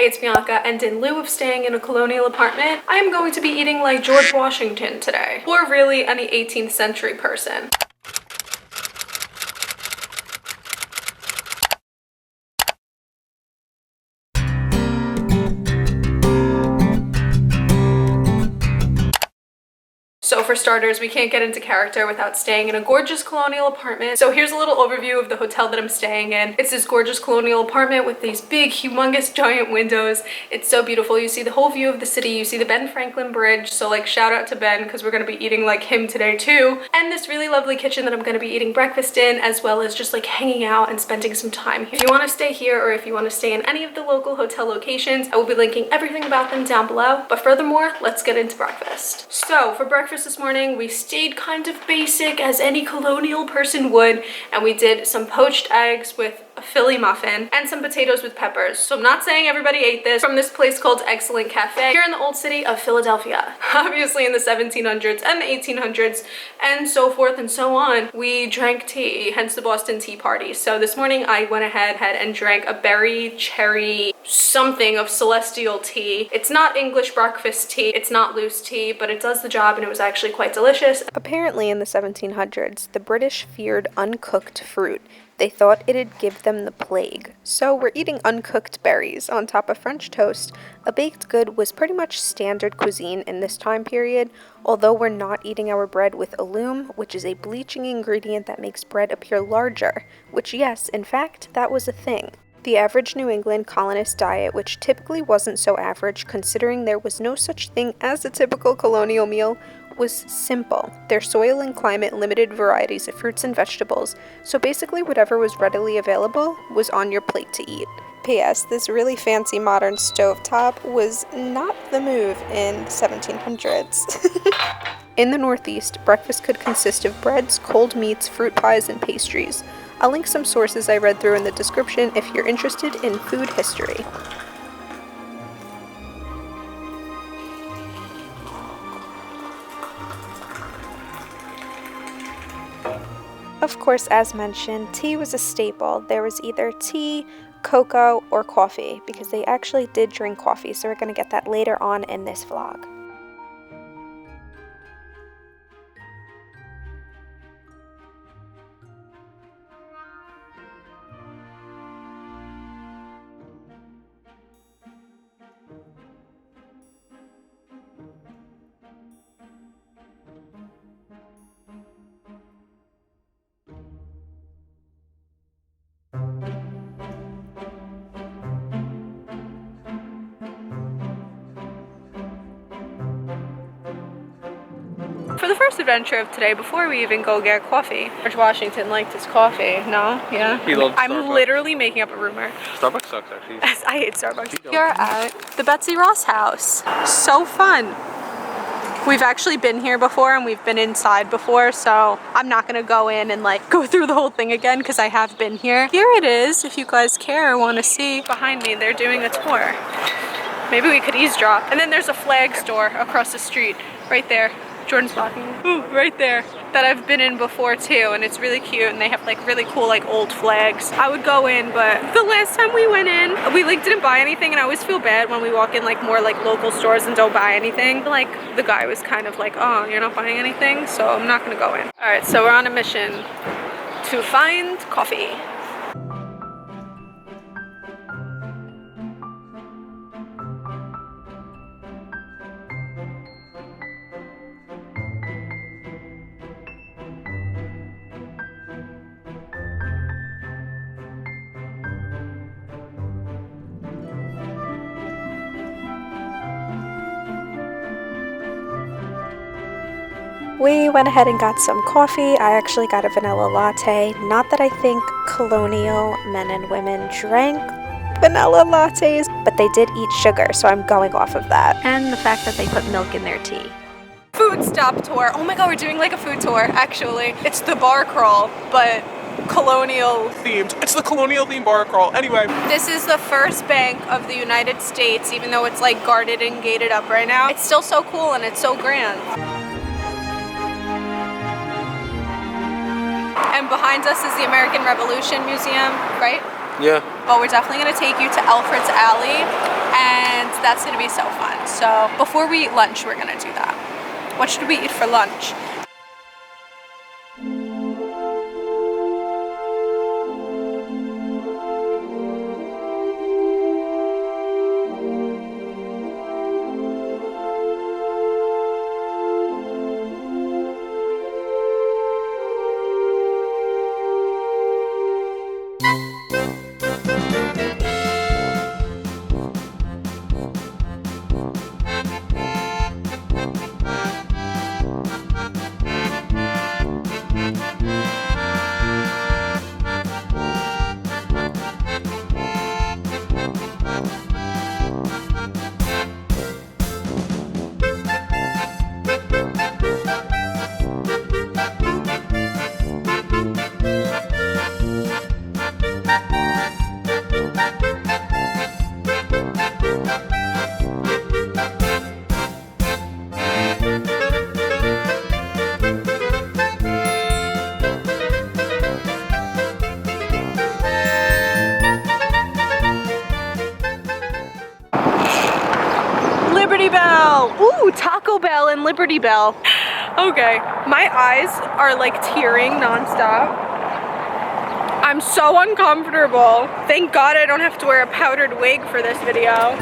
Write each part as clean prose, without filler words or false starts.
Hey, it's Bianca, and in lieu of staying in a colonial apartment, I am going to be eating like George Washington today, or really any 18th century person. So for starters, we can't get into character without staying in a gorgeous colonial apartment. So here's a little overview of the hotel that I'm staying in. It's this gorgeous colonial apartment with these big, humongous, giant windows. It's so beautiful. You see the whole view of the city. You see the Ben Franklin Bridge. So like shout out to Ben because we're going to be eating like him today too. And this really lovely kitchen that I'm going to be eating breakfast in, as well as just like hanging out and spending some time here. If you want to stay here or if you want to stay in any of the local hotel locations, I will be linking everything about them down below. But furthermore, let's get into breakfast. So for breakfast this morning, we stayed kind of basic as any colonial person would, and we did some poached eggs with a Philly muffin and some potatoes with peppers. So I'm not saying everybody ate this from this place called Excellent Cafe here in the old city of Philadelphia. Obviously in the 1700s and the 1800s and so forth and so on, we drank tea, hence the Boston Tea Party. So this morning I went ahead and drank a berry cherry something of celestial tea. It's not English breakfast tea, it's not loose tea, but it does the job and it was actually quite delicious. Apparently in the 1700s, the British feared uncooked fruit. They thought it'd give them the plague. So we're eating uncooked berries on top of French toast. A baked good was pretty much standard cuisine in this time period, although we're not eating our bread with alum, which is a bleaching ingredient that makes bread appear larger, which yes, in fact, that was a thing. The average New England colonist diet, which typically wasn't so average considering there was no such thing as a typical colonial meal, was simple. Their soil and climate limited varieties of fruits and vegetables, so basically whatever was readily available was on your plate to eat. P.S. This really fancy modern stovetop was not the move in the 1700s. In the Northeast, breakfast could consist of breads, cold meats, fruit pies, and pastries. I'll link some sources I read through in the description if you're interested in food history. Of course, as mentioned, tea was a staple. There was either tea, cocoa, or coffee, because they actually did drink coffee, so we're going to get that later on in this vlog. For the first adventure of today, before we even go get coffee, George Washington liked his coffee. No? Yeah? He loves I'm Starbucks. Literally making up a rumor. Starbucks sucks, actually. I hate Starbucks. You're at the Betsy Ross house. So fun. We've actually been here before and we've been inside before, so I'm not gonna go in and like go through the whole thing again because I have been here. Here it is, if you guys care or want to see. Behind me, they're doing a tour. Maybe we could eavesdrop. And then there's a flag store across the street, right there. Jordan's talking. Ooh, right there. That I've been in before too, and it's really cute, and they have like really cool like old flags. I would go in, but the last time we went in, we like didn't buy anything, and I always feel bad when we walk in like more like local stores and don't buy anything. Like the guy was kind of like, oh, you're not buying anything, so I'm not gonna go in. All right, so we're on a mission to find coffee. We went ahead and got some coffee. I actually got a vanilla latte. Not that I think colonial men and women drank vanilla lattes, but they did eat sugar, so I'm going off of that. And the fact that they put milk in their tea. Food stop tour. Oh my god, we're doing like a food tour, actually. It's the bar crawl, but colonial themed. It's the colonial themed bar crawl. Anyway. This is the first bank of the United States, even though it's like guarded and gated up right now. It's still so cool and it's so grand. And behind us is the American Revolution Museum, right? Yeah. But we're definitely going to take you to Alfred's Alley That's gonna be so fun. So before we eat lunch, we're gonna do that. What should we eat for lunch? Ooh, Taco Bell and Liberty Bell. Okay, my eyes are like tearing nonstop. I'm so uncomfortable. Thank God I don't have to wear a powdered wig for this video.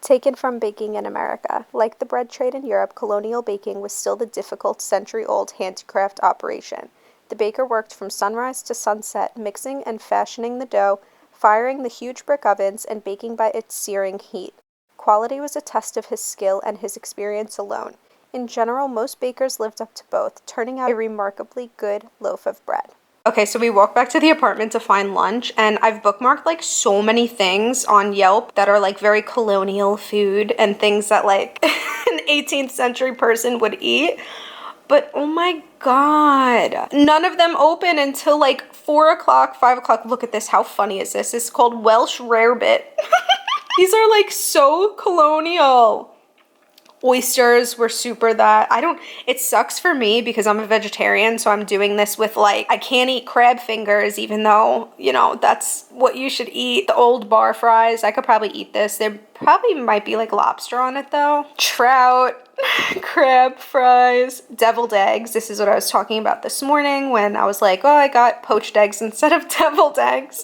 Taken from baking in America. Like the bread trade in Europe, colonial baking was still the difficult century-old handicraft operation. The baker worked from sunrise to sunset, mixing and fashioning the dough, firing the huge brick ovens, and baking by its searing heat. Quality was a test of his skill and his experience alone. In general, most bakers lived up to both, turning out a remarkably good loaf of bread. Okay, so we walked back to the apartment to find lunch, and I've bookmarked like so many things on Yelp that are like very colonial food and things that like an 18th century person would eat. But oh my God, none of them open until like 4 o'clock, 5 o'clock. Look at this, how funny is this? It's called Welsh rarebit. These are like so colonial. Oysters were super that. It sucks for me because I'm a vegetarian, so I'm doing this with like, I can't eat crab fingers even though, you know, that's what you should eat. The old bar fries, I could probably eat this. There probably might be like lobster on it though. Trout, crab fries, deviled eggs. This is what I was talking about this morning when I was like, oh, I got poached eggs instead of deviled eggs.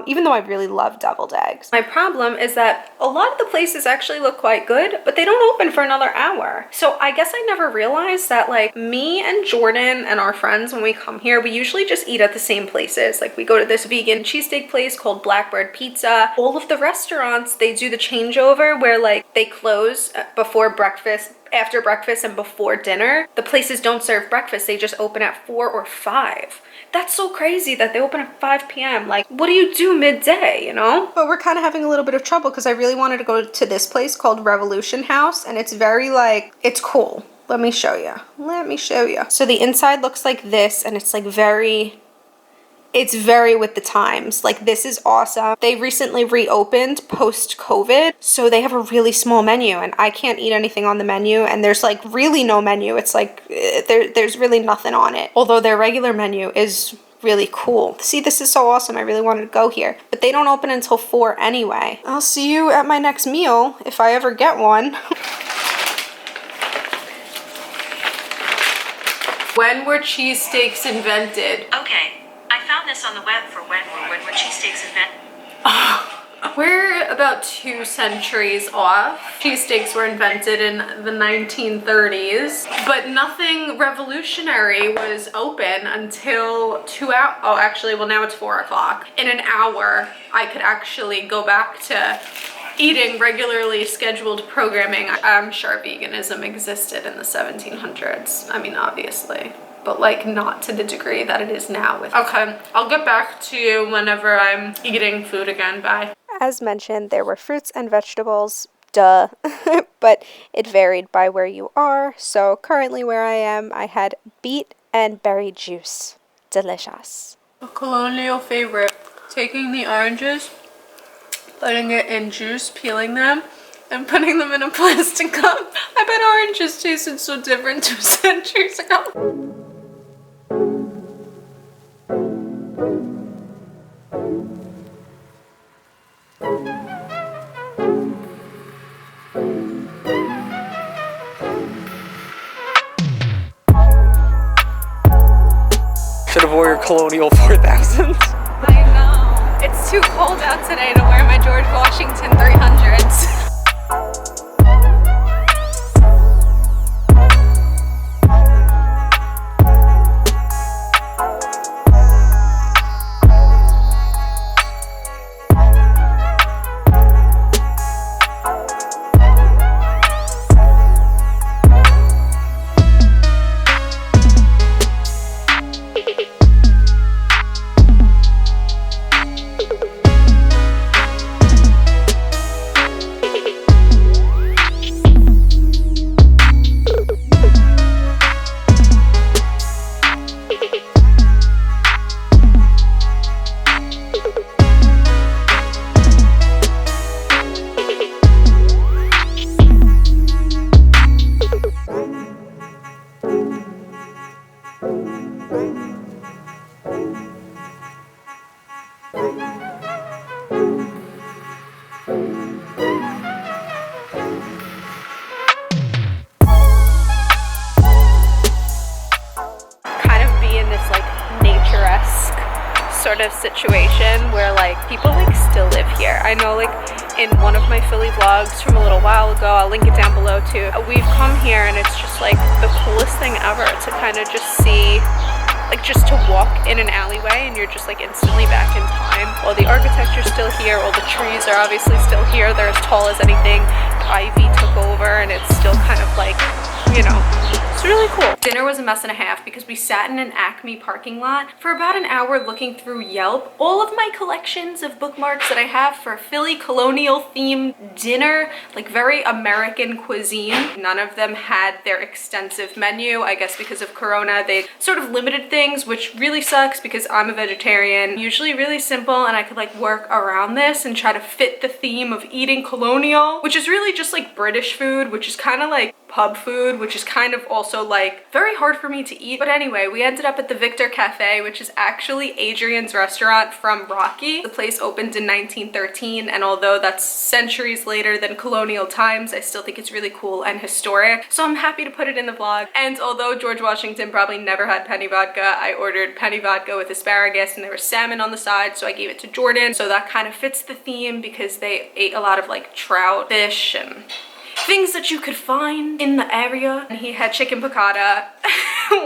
Even though I really love deviled eggs. My problem is that a lot of the places actually look quite good, but they don't open for another hour. So I guess I never realized that like me and Jordan and our friends, when we come here, we usually just eat at the same places. Like we go to this vegan cheesesteak place called Blackbird Pizza. All of the restaurants, they do the changeover where like they close before breakfast, after breakfast, and before dinner. The places don't serve breakfast, they just open at 4 or 5. That's so crazy that they open at 5 p.m. Like, what do you do midday, you know? But we're kind of having a little bit of trouble because I really wanted to go to this place called Revolution House, and it's very like, it's cool. Let me show you. Let me show you. So the inside looks like this, and it's like it's very with the times. Like, this is awesome. They recently reopened post-COVID, so they have a really small menu, and I can't eat anything on the menu, and there's like really no menu. It's like there's really nothing on it, although their regular menu is really cool. See, this is so awesome. I really wanted to go here, but they don't open until 4 anyway. I'll see you at my next meal if I ever get one. When were cheesesteaks invented? Okay, I found this on the web for when were cheesesteaks invented. We're about 2 centuries off. Cheesesteaks were invented in the 1930s, but nothing revolutionary was open until 2 hours. Oh, actually, well, now it's 4 o'clock. In an hour, I could actually go back to eating regularly scheduled programming. I'm sure veganism existed in the 1700s. I mean, obviously, but like not to the degree that it is now. Okay, I'll get back to you whenever I'm eating food again. Bye. As mentioned, there were fruits and vegetables, duh. But it varied by where you are. So currently where I am, I had beet and berry juice. Delicious. A colonial favorite. Taking the oranges, putting it in juice, peeling them, and putting them in a plastic cup. I bet oranges tasted so different 2 centuries ago. Should have wore your Colonial 4000s. I know. It's too cold out today to wear my George Washington 300s. Sort of situation where like people like still live here. I know like in one of my Philly vlogs from a little while ago, I'll link it down below too, we've come here and it's just like the coolest thing ever to kind of just see, like just to walk in an alleyway and you're just like instantly back in time. All the architecture's still here, all the trees are obviously still here, they're as tall as anything. Ivy took over and it's still kind of like, you know, it's really cool. Dinner was a mess and a half because we sat in an Acme parking lot for about an hour looking through Yelp. All of my collections of bookmarks that I have for Philly colonial themed dinner, like very American cuisine, none of them had their extensive menu. I guess because of Corona, they sort of limited things, which really sucks because I'm a vegetarian. Usually really simple and I could like work around this and try to fit the theme of eating colonial, which is really just like British food, which is kind of like pub food, which is kind of also like very hard for me to eat. But anyway, we ended up at the Victor Cafe, which is actually Adrian's restaurant from Rocky. The place opened in 1913, and although that's centuries later than colonial times, I still think it's really cool and historic. So I'm happy to put it in the vlog. And although George Washington probably never had penny vodka, I ordered penny vodka with asparagus and there was salmon on the side, so I gave it to Jordan. So that kind of fits the theme because they ate a lot of like trout, fish, and things that you could find in the area. And he had chicken piccata,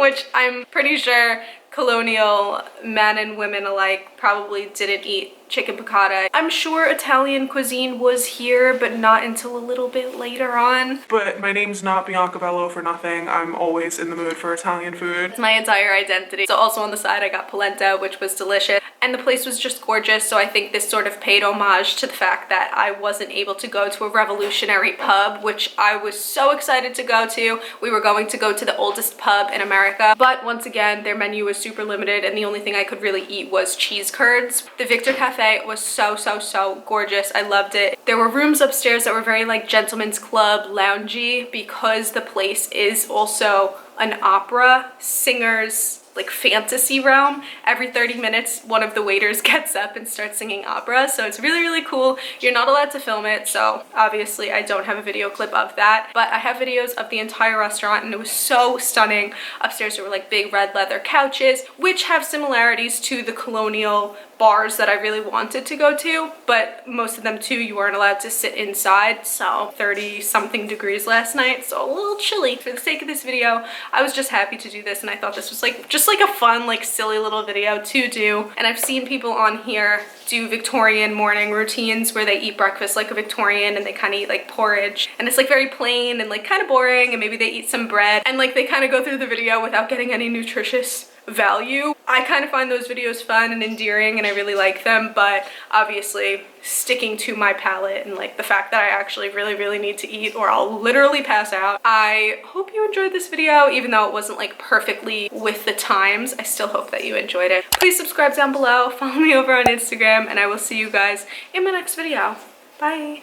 which I'm pretty sure colonial men and women alike probably didn't eat chicken piccata. I'm sure Italian cuisine was here, but not until a little bit later on. But my name's not Bianca Bello for nothing. I'm always in the mood for Italian food. It's my entire identity. So also on the side I got polenta, which was delicious. And the place was just gorgeous, so I think this sort of paid homage to the fact that I wasn't able to go to a revolutionary pub, which I was so excited to go to. We were going to go to the oldest pub in America, but once again, their menu was super limited and the only thing I could really eat was cheese curds. The Victor Cafe was so gorgeous. I loved it. There were rooms upstairs that were very like gentleman's club loungy because the place is also an opera singer's like fantasy realm. Every 30 minutes one of the waiters gets up and starts singing opera, so it's really cool. You're not allowed to film it, so obviously I don't have a video clip of that, but I have videos of the entire restaurant and it was so stunning. Upstairs there were like big red leather couches, which have similarities to the colonial bars that I really wanted to go to, but most of them too you weren't allowed to sit inside, so 30 something degrees last night, so a little chilly. For the sake of this video, I was just happy to do this and I thought this was like just like a fun like silly little video to do. And I've seen people on here do Victorian morning routines where they eat breakfast like a Victorian and they kind of eat like porridge and it's like very plain and like kind of boring, and maybe they eat some bread and like they kind of go through the video without getting any nutritious value. I kind of find those videos fun and endearing and I really like them, but obviously sticking to my palate and like the fact that I actually really need to eat or I'll literally pass out. I hope you enjoyed this video, even though it wasn't like perfectly with the times. I still hope that you enjoyed it. Please subscribe down below, follow me over on Instagram, and I will see you guys in my next video. Bye.